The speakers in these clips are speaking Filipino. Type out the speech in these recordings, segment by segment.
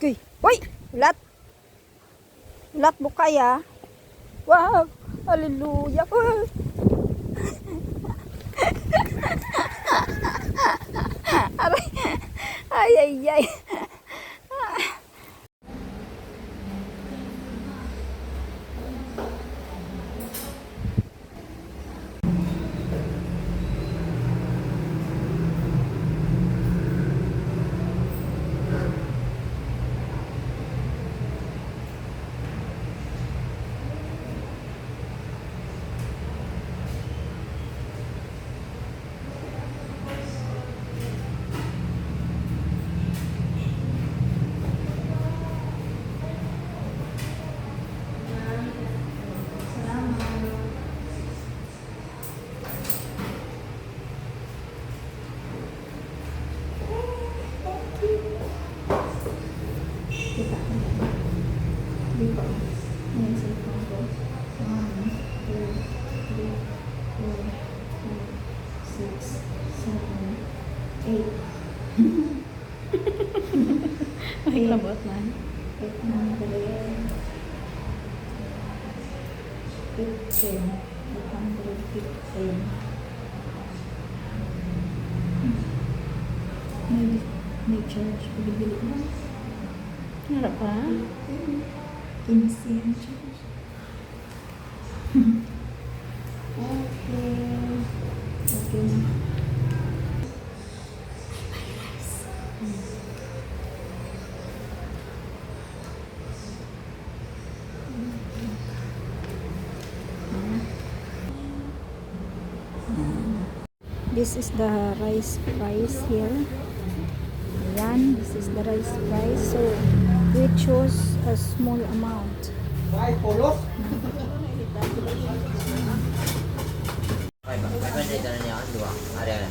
Uy! Uy! Ulat! Ulat bukay ah. Wow! Hallelujah! Aray! Ay, ay, ay! Dito. Ayan, cellphone ko. 1, 2, 3, 4, 5, 6, 7, 8. Ay, labot na. 800. 15. 815. May charge. Pagibili mo. Harap pa? 15 ang charge. Okay. Okay na. This is the rice price here. Ayan, this is the rice price. So, we chose a small amount. Ay, polos? Ay, pandai na niya ang dua. Ada.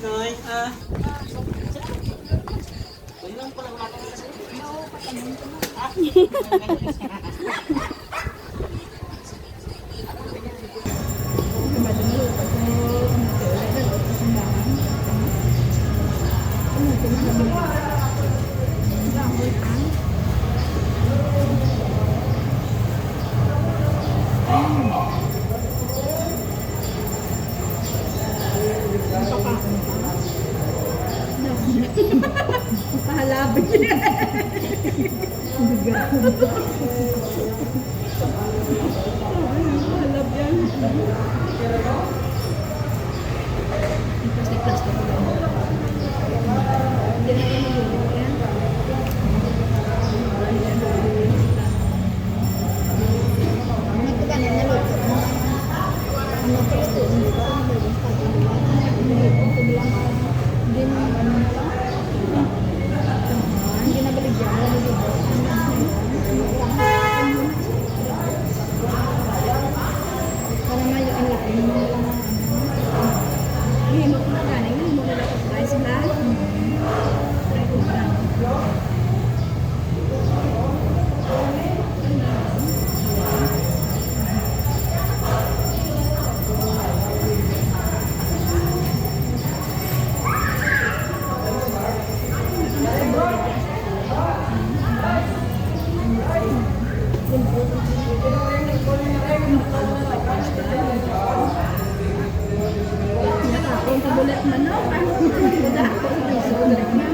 Noy, Pahalabin niya. Pahalab yan. Plastic. Hindi na yan malulit yan. Ito ka na naluto mo. Ano pa ito? Hindi ba? Hindi na balik dyan. Para mayo ang laki mo lang. Hindi mo kung nagana. Hindi mo nila kapag sila. Try ko pa. Nakakong kabulat man no? Wala ako. Sulit na.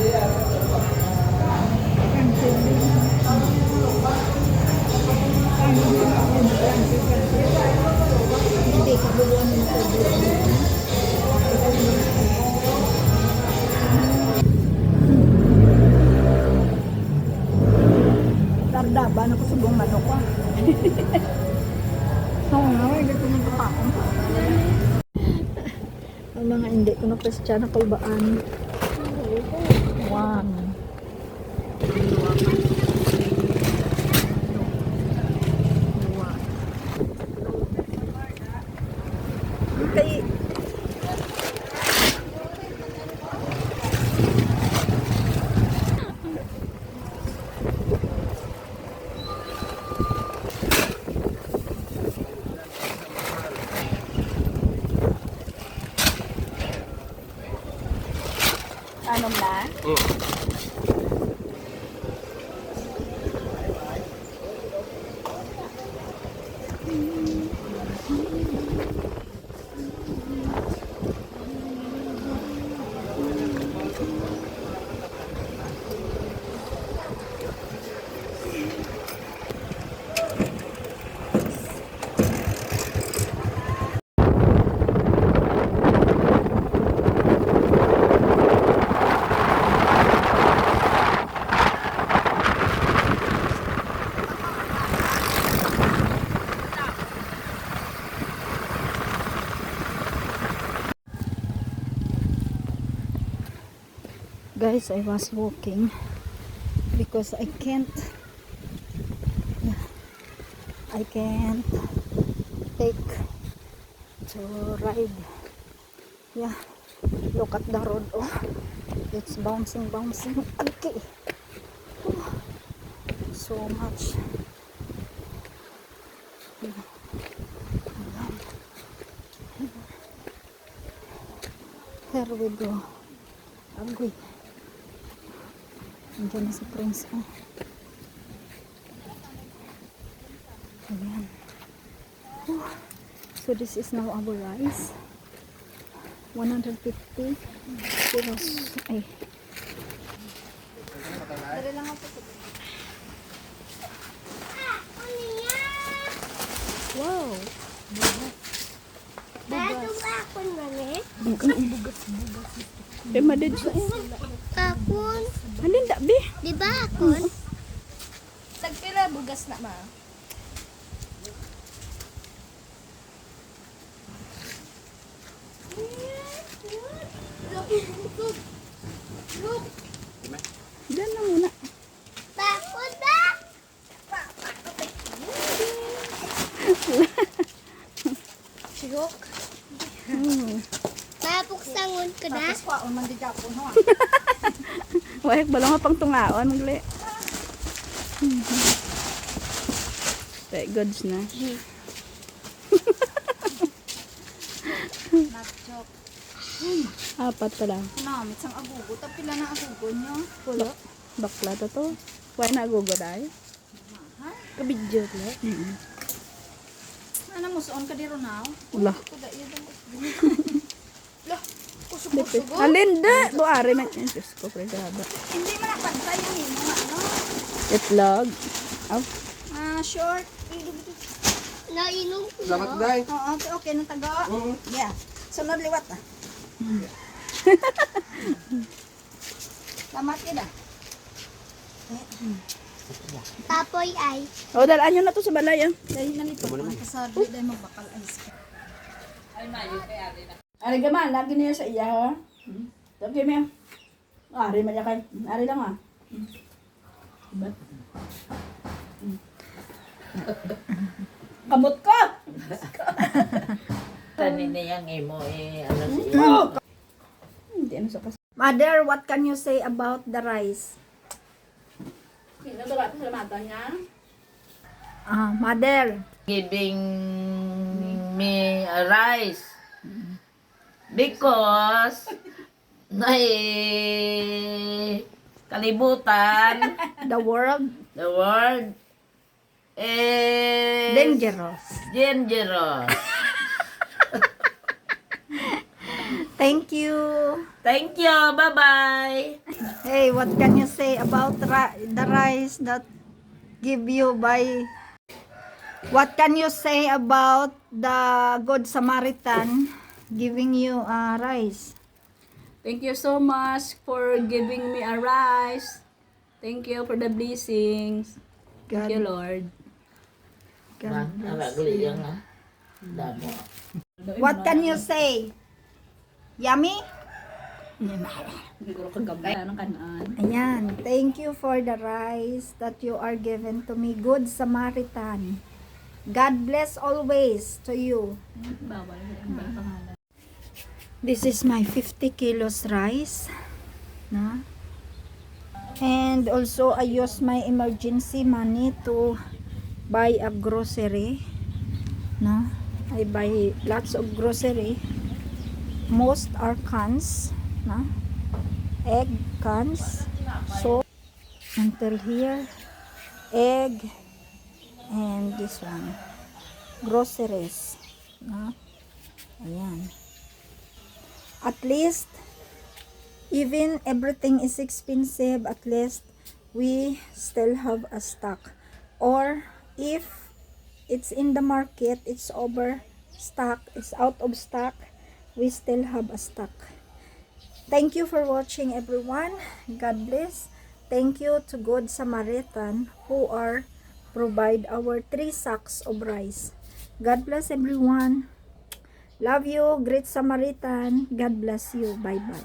Iya. Hindi, kabubuan mo ito. Tarda ba na ko sa buong manok ko? Oo nga, hindi ko nito pa ako. Ang mga hindi ko na Christian na kalbaan. One. Okay. Ano na? Guys, I was walking because I can't take to ride. Yeah, look at the road. Oh, it's bouncing. Okay, oh, so much. Yeah. Here we go. Agoy. Andiyan na si Prince. Oh. Ayan. Oh. So this is now our rice. 150 kilos. Ay. Wow. Bugas. Eh, madid sa Akon. Halin da, be. Di ba akon? Tagpila bugas na ma. Diyan na muna. Bakod ba? Sihok. Papuksangon ka na? Tapos kwaon man di Japon ho. Wahik ba lang pang tungaon magli. Very goods na. Nachok. Apat pala. Namit sang agugo. Tapila na agugo nyo. Wala. Bakla to. Why na gugod ay? Kabidyo la. Ano mo suon ka diro now? Wala. Kuda iya dong. Lah, kusog-kusog. Alinda. Buari man. Diyos ko, pregada. Hindi man napantay yung imo nga ano. Itlog. Oh. Short. Nainom ko Salamat, na. Day. Oo, okay nang taga. Yeah. Sunod liwat ah. Salamat kita. Tapoy ay. O, dalaan nyo na to sa balay. Ah. Dahil nalito ka ng kasarli dahil magbakal ice cream. Ari gaman, lagi niya sa iya, ha? Okay, Mia. Ari man niya kay. Ari lang, ha? Diba? Kamot ka! Tanin na yung imo ano siya. Hindi, ano sa kas... Mother, what can you say about the rice? Pinagawa ko sa mata niya. Mother. Giving me a rice. Because kalibutan, The world the world is dangerous. dangerous. Thank you. Thank you. Bye-bye. Hey, what can you say about the rice that give you by... What can you say about the Good Samaritan giving you rice? Thank you so much for giving me a rice. Thank you for the blessings. Thank you, Lord. God bless Agak geli you. yang ah. Damo. What can you say? Yummy? Siguro kagabay ng kanaan. Ayan. Thank you for the rice that you are given to me. Good Samaritan. God bless always to you. Bawal ang pangalan. This is my 50 kilos rice. No? And also, I use my emergency money to buy a grocery. No? I buy lots of grocery. Most are cans. No? Egg cans. So, until here, egg, and this one. Groceries. No? Ayan. At least, even everything is expensive, at least we still have a stock. Or if it's in the market, it's overstock, it's out of stock, we still have a stock. Thank you for watching, everyone. God bless. Thank you to Good Samaritan who are provide our 3 sacks of rice. God bless everyone. Love you, Great Samaritan. God bless you. Bye-bye.